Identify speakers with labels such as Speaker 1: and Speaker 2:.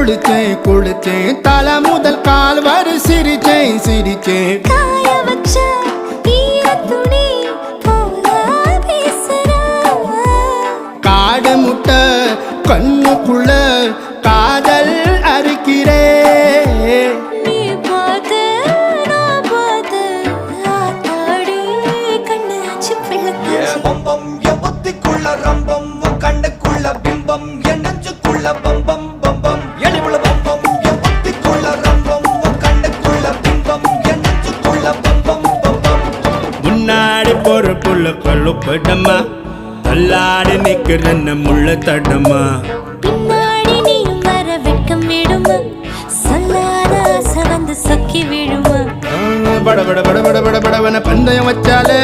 Speaker 1: குளிச்சேன் குளிச்சேன் தலை முதல் கால் வரை சிரிச்சேன் சிரிச்சேன்
Speaker 2: காய வச்ச ஈரத்துணி போல பேசுற
Speaker 1: காடு முட்டை கண்ணுக்குள்ள காதல் அறுக்கிறே
Speaker 2: நீ பார்த்து நான் பார்த்து ஆத்தாடி கண்ணு ஆச்சு பிள்ளைக்காச்சு
Speaker 3: பம்பம் என் புத்திக்குள்ள ரம்பம் உன் கண்ணுக்குள்ள பிம்பம் என் நெஞ்சுக்குள்ள பம்பம் பம்பம் எளிவுள்ள பம்பம் என் புத்திக்குள்ள ரம்பம் உன் கண்ணுக்குள்ள பிம்பம் என் நெஞ்சுக்குள்ள பம்பம் பம்பம்
Speaker 1: முன்னாடி போற புள்ள கழுப்படமா தள்ளாடி நிக்கிறன்ன முள்ள தடமா
Speaker 2: பின்னாடி நீயும் வர வெட்கம் விடுமா சொல்லாத ஆசை வந்து சொக்கி விடுமா
Speaker 1: பட பட பட பட பட படவன பந்தயம் வச்சாலே